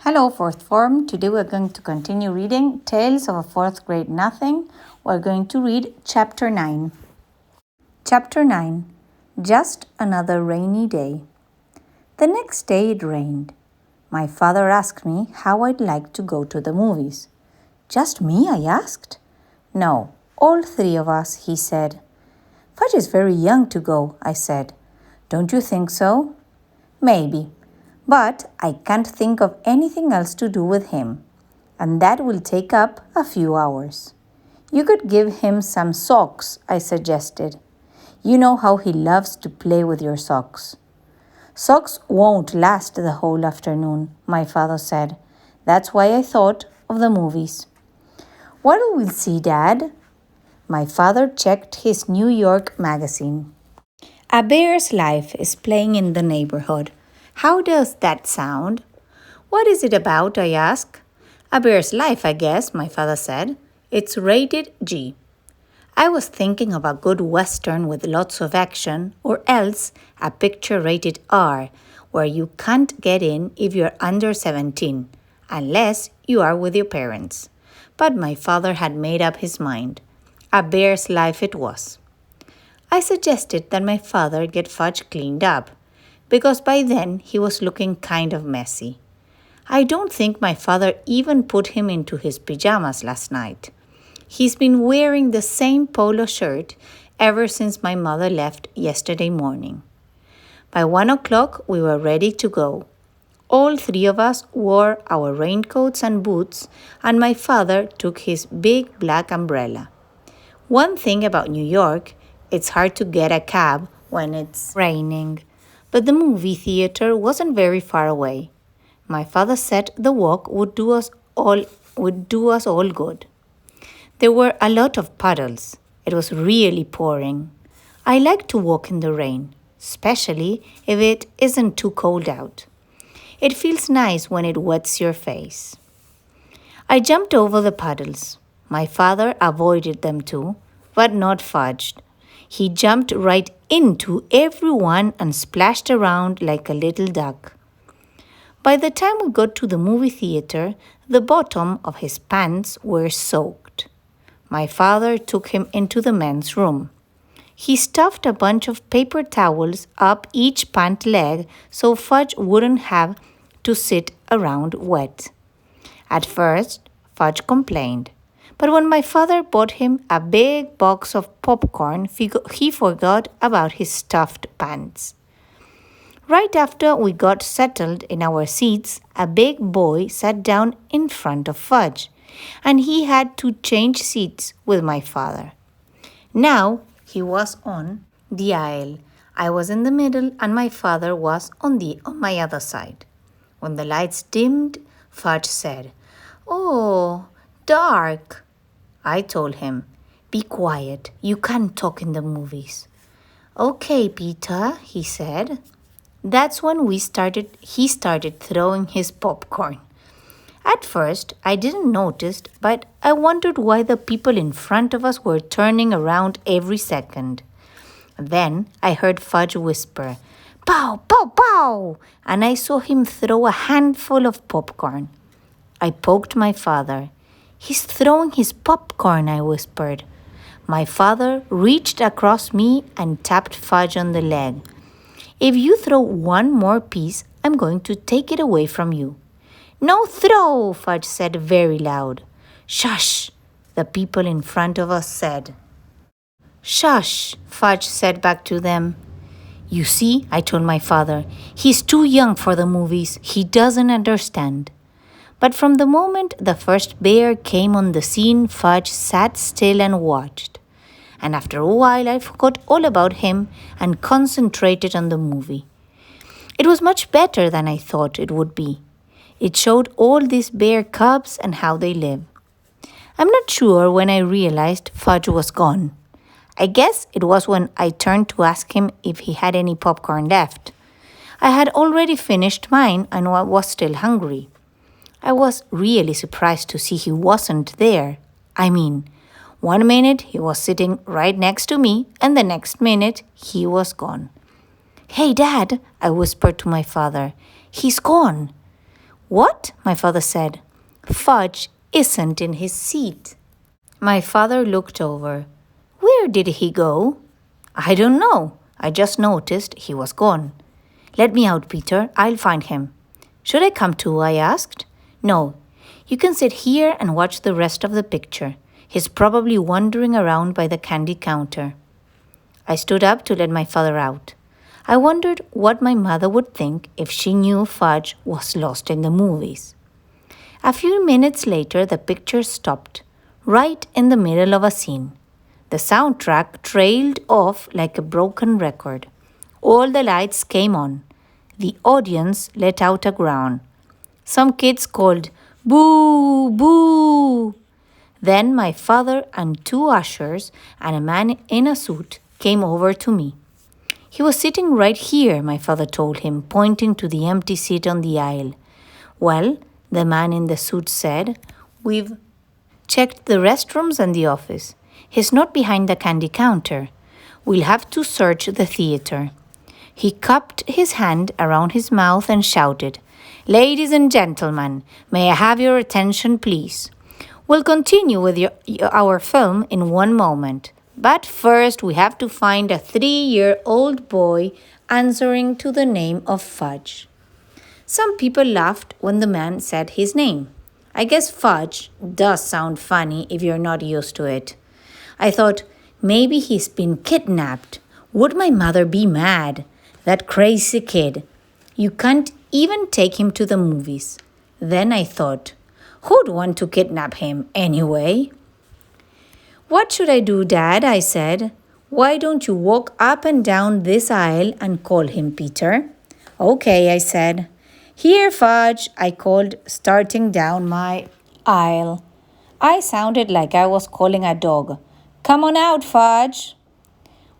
Hello, fourth form. Today we're going to continue reading Tales of a Fourth Grade Nothing. We're going to read Chapter 9. Chapter 9. Just Another Rainy Day. The next day it rained. My father asked me how I'd like to go to the movies. Just me, I asked. No, all three of us, he said. Fudge is very young to go, I said. Don't you think so? Maybe. But I can't think of anything else to do with him, and that will take up a few hours. You could give him some socks, I suggested. You know how he loves to play with your socks. Socks won't last the whole afternoon, my father said. That's why I thought of the movies. What will we see, Dad? My father checked his New York magazine. A Bear's Life is playing in the neighborhood. How does that sound? What is it about, I asked. A Bear's Life, I guess, my father said. It's rated G. I was thinking of a good Western with lots of action, or else a picture rated R, where you can't get in if you're under 17, unless you are with your parents. But my father had made up his mind. A Bear's Life it was. I suggested that my father get Fudge cleaned up, because by then he was looking kind of messy. I don't think my father even put him into his pajamas last night. He's been wearing the same polo shirt ever since my mother left yesterday morning. By 1 o'clock, we were ready to go. All three of us wore our raincoats and boots, and my father took his big black umbrella. One thing about New York, it's hard to get a cab when it's raining. But the movie theater wasn't very far away. My father said the walk would do us all good. There were a lot of puddles. It was really pouring. I like to walk in the rain, especially if it isn't too cold out. It feels nice when it wets your face. I jumped over the puddles. My father avoided them too, but not Fudge. He jumped right into everyone and splashed around like a little duck. By the time we got to the movie theater, the bottom of his pants were soaked. My father took him into the men's room. He stuffed a bunch of paper towels up each pant leg so Fudge wouldn't have to sit around wet. At first, Fudge complained. But when my father bought him a big box of popcorn, he forgot about his stuffed pants. Right after we got settled in our seats, a big boy sat down in front of Fudge, and he had to change seats with my father. Now he was on the aisle. I was in the middle, and my father was on my other side. When the lights dimmed, Fudge said, "Oh, dark." I told him, "Be quiet. You can't talk in the movies." "Okay, Peter," he said. That's when he started throwing his popcorn. At first, I didn't notice, but I wondered why the people in front of us were turning around every second. Then I heard Fudge whisper, "Pow, pow, pow!" and I saw him throw a handful of popcorn. I poked my father. "He's throwing his popcorn," I whispered. My father reached across me and tapped Fudge on the leg. "If you throw one more piece, I'm going to take it away from you." "No throw," Fudge said very loud. "Shush," the people in front of us said. "Shush," Fudge said back to them. "You see," I told my father, "he's too young for the movies. He doesn't understand." But from the moment the first bear came on the scene, Fudge sat still and watched. And after a while, I forgot all about him and concentrated on the movie. It was much better than I thought it would be. It showed all these bear cubs and how they live. I'm not sure when I realized Fudge was gone. I guess it was when I turned to ask him if he had any popcorn left. I had already finished mine and I was still hungry. I was really surprised to see he wasn't there. I mean, 1 minute he was sitting right next to me, and the next minute he was gone. "Hey, Dad," I whispered to my father. "He's gone." What? My father said. Fudge isn't in his seat. My father looked over. Where did he go? I don't know. I just noticed he was gone. Let me out, Peter. I'll find him. Should I come too? I asked. No. You can sit here and watch the rest of the picture. He's probably wandering around by the candy counter. I stood up to let my father out. I wondered what my mother would think if she knew Fudge was lost in the movies. A few minutes later, the picture stopped, right in the middle of a scene. The soundtrack trailed off like a broken record. All the lights came on. The audience let out a groan. Some kids called, "Boo! Boo!" Then my father and two ushers and a man in a suit came over to me. He was sitting right here, my father told him, pointing to the empty seat on the aisle. Well, the man in the suit said, we've checked the restrooms and the office. He's not behind the candy counter. We'll have to search the theater. He cupped his hand around his mouth and shouted, Ladies and gentlemen, may I have your attention, please? We'll continue with our film in one moment. But first, we have to find a 3-year-old boy answering to the name of Fudge. Some people laughed when the man said his name. I guess Fudge does sound funny if you're not used to it. I thought, maybe he's been kidnapped. Would my mother be mad? That crazy kid. You can't even take him to the movies. Then I thought, who'd want to kidnap him anyway? What should I do, Dad? I said. Why don't you walk up and down this aisle and call him, Peter? Okay, I said. Here, Fudge, I called, starting down my aisle. I sounded like I was calling a dog. Come on out, Fudge.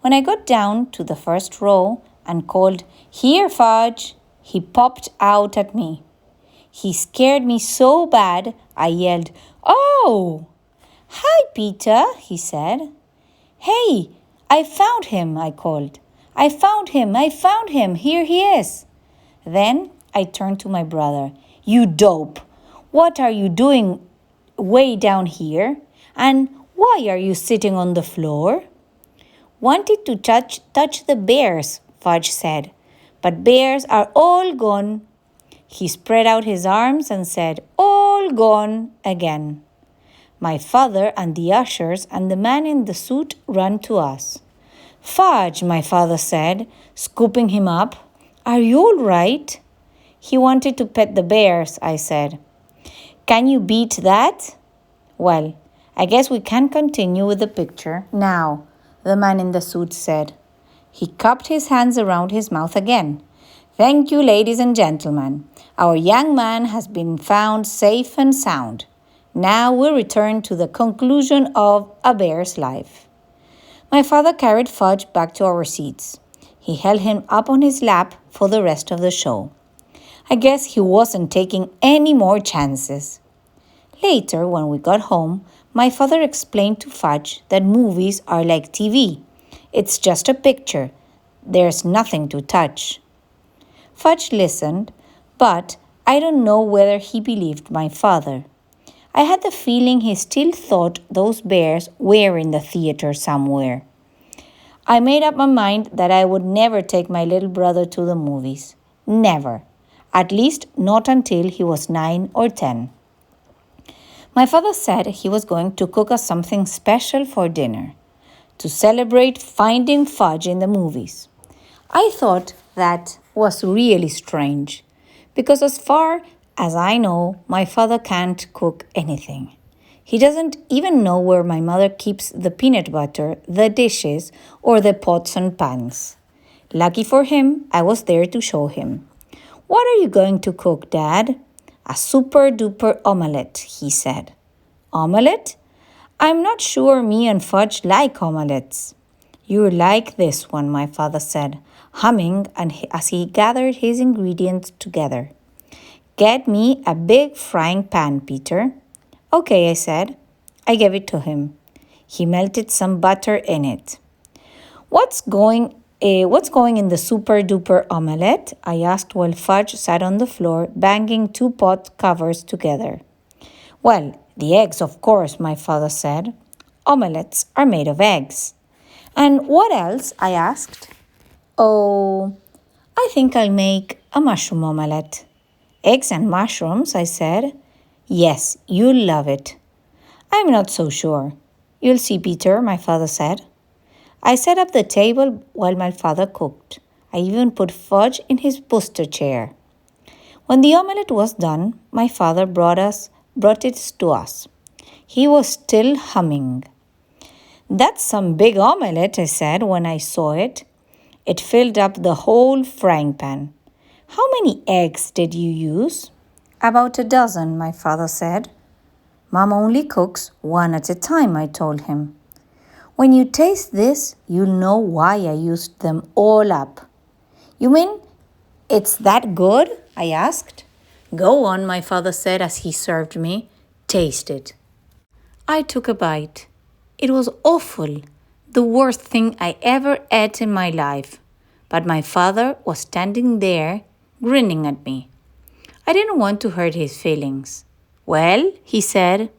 When I got down to the first row and called, Here, Fudge, he popped out at me. He scared me so bad, I yelled, Oh! Hi, Peter, he said. Hey, I found him, I called. I found him, here he is. Then I turned to my brother. You dope! What are you doing way down here? And why are you sitting on the floor? Wanted to touch the bears, Fudge said. But bears are all gone. He spread out his arms and said, All gone again. My father and the ushers and the man in the suit ran to us. Fudge, my father said, scooping him up. Are you all right? He wanted to pet the bears, I said. Can you beat that? Well, I guess we can continue with the picture now, the man in the suit said. He cupped his hands around his mouth again. Thank you, ladies and gentlemen. Our young man has been found safe and sound. Now we return to the conclusion of A Bear's Life. My father carried Fudge back to our seats. He held him up on his lap for the rest of the show. I guess he wasn't taking any more chances. Later, when we got home, my father explained to Fudge that movies are like TV. It's just a picture. There's nothing to touch. Fudge listened, but I don't know whether he believed my father. I had the feeling he still thought those bears were in the theater somewhere. I made up my mind that I would never take my little brother to the movies. Never. At least not until he was 9 or 10. My father said he was going to cook us something special for dinner to celebrate finding Fudge in the movies. I thought that was really strange because as far as I know, my father can't cook anything. He doesn't even know where my mother keeps the peanut butter, the dishes, or the pots and pans. Lucky for him, I was there to show him. What are you going to cook, Dad? A super-duper omelette, he said. Omelette? I'm not sure me and Fudge like omelettes. You like this one, my father said, humming as he gathered his ingredients together. Get me a big frying pan, Peter. Okay, I said. I gave it to him. He melted some butter in it. What's going What's going in the super duper omelette? I asked while Fudge sat on the floor, banging two pot covers together. Well, the eggs, of course, my father said. Omelettes are made of eggs. And what else? I asked. Oh, I think I'll make a mushroom omelette. Eggs and mushrooms, I said. Yes, you'll love it. I'm not so sure. You'll see, Peter, my father said. I set up the table while my father cooked. I even put Fudge in his booster chair. When the omelette was done, my father brought it to us. He was still humming. That's some big omelette, I said when I saw it. It filled up the whole frying pan. How many eggs did you use? About a dozen, my father said. Mom only cooks one at a time, I told him. When you taste this, you'll know why I used them all up. You mean it's that good? I asked. Go on, my father said as he served me. Taste it. I took a bite. It was awful, the worst thing I ever ate in my life. But my father was standing there, grinning at me. I didn't want to hurt his feelings. Well, he said.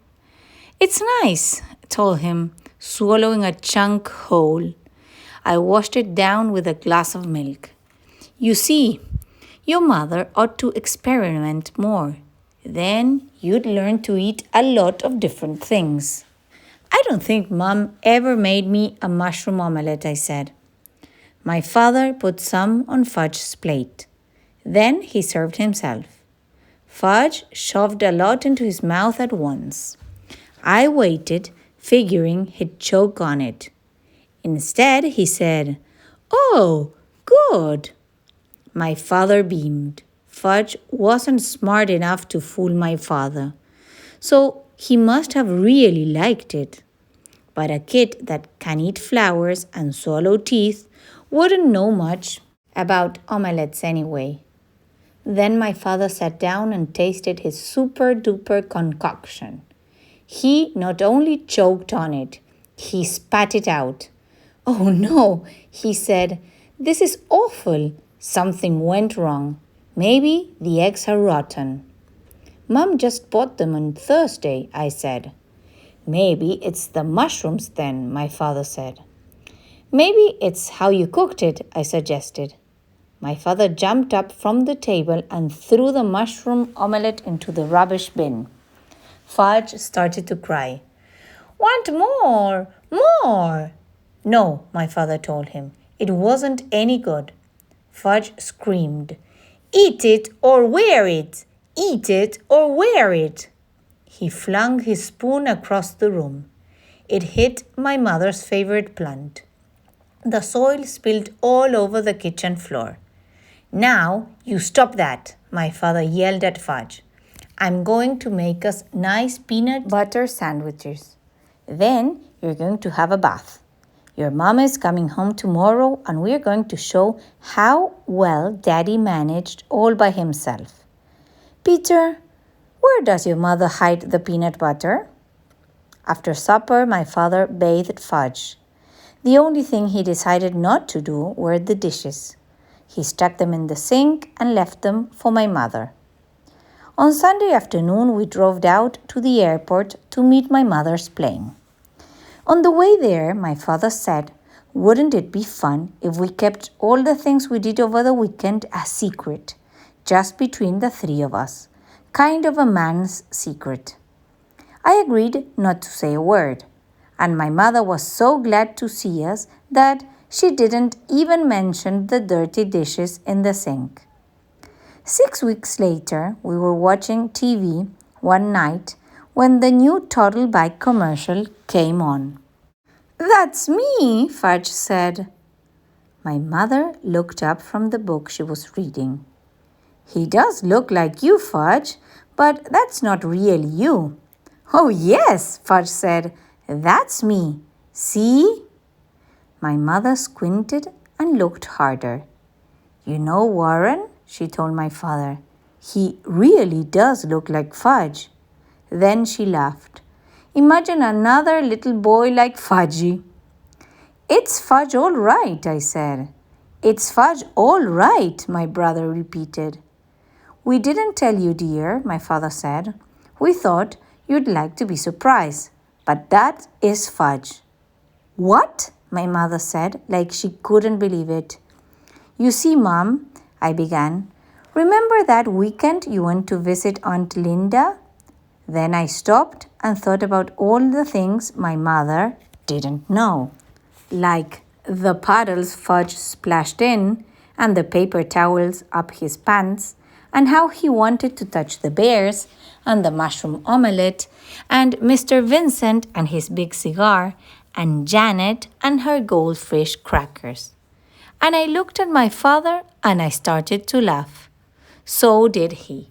It's nice, I told him, swallowing a chunk whole. I washed it down with a glass of milk. You see, your mother ought to experiment more. Then you'd learn to eat a lot of different things. I don't think Mom ever made me a mushroom omelette, I said. My father put some on Fudge's plate. Then he served himself. Fudge shoved a lot into his mouth at once. I waited, figuring he'd choke on it. Instead, he said, "Oh, good." My father beamed. Fudge wasn't smart enough to fool my father, so he must have really liked it. But a kid that can eat flowers and swallow teeth wouldn't know much about omelettes anyway. Then my father sat down and tasted his super-duper concoction. He not only choked on it, he spat it out. "Oh no," he said, "this is awful. Something went wrong. Maybe the eggs are rotten." "Mom just bought them on Thursday," I said. "Maybe it's the mushrooms then," my father said. "Maybe it's how you cooked it," I suggested. My father jumped up from the table and threw the mushroom omelette into the rubbish bin. Fudge started to cry. "Want more? More!" "No," my father told him. "It wasn't any good." Fudge screamed. "Eat it or wear it! Eat it or wear it!" He flung his spoon across the room. It hit my mother's favorite plant. The soil spilled all over the kitchen floor. "Now you stop that," my father yelled at Fudge. "I'm going to make us nice peanut butter sandwiches. Then you're going to have a bath. Your mama is coming home tomorrow and we're going to show how well Daddy managed all by himself." "Peter, where does your mother hide the peanut butter?" After supper, my father bathed Fudge. The only thing he decided not to do were the dishes. He stuck them in the sink and left them for my mother. On Sunday afternoon, we drove out to the airport to meet my mother's plane. On the way there, my father said, "Wouldn't it be fun if we kept all the things we did over the weekend a secret, just between the three of us, kind of a man's secret?" I agreed not to say a word, and my mother was so glad to see us that she didn't even mention the dirty dishes in the sink. 6 weeks later, we were watching TV one night when the new Toddle Bike commercial came on. "That's me," Fudge said. My mother looked up from the book she was reading. "He does look like you, Fudge, but that's not really you." "Oh, yes," Fudge said. "That's me. See?" My mother squinted and looked harder. "You know, Warren," she told my father, "he really does look like Fudge." Then she laughed. "Imagine another little boy like Fudgy." "It's Fudge all right," I said. It's fudge, all right, my brother repeated. We didn't tell you, dear, my father said. We thought you'd like to be surprised, but that is fudge. What? My mother said, like she couldn't believe it. You see, Mom, I began. Remember that weekend you went to visit Aunt Linda? Then I stopped and thought about all the things my mother didn't know, like the puddles Fudge splashed in and the paper towels up his pants, and how he wanted to touch the bears and the mushroom omelette, and Mr. Vincent and his big cigar, and Janet and her goldfish crackers. And I looked at my father and I started to laugh. So did he.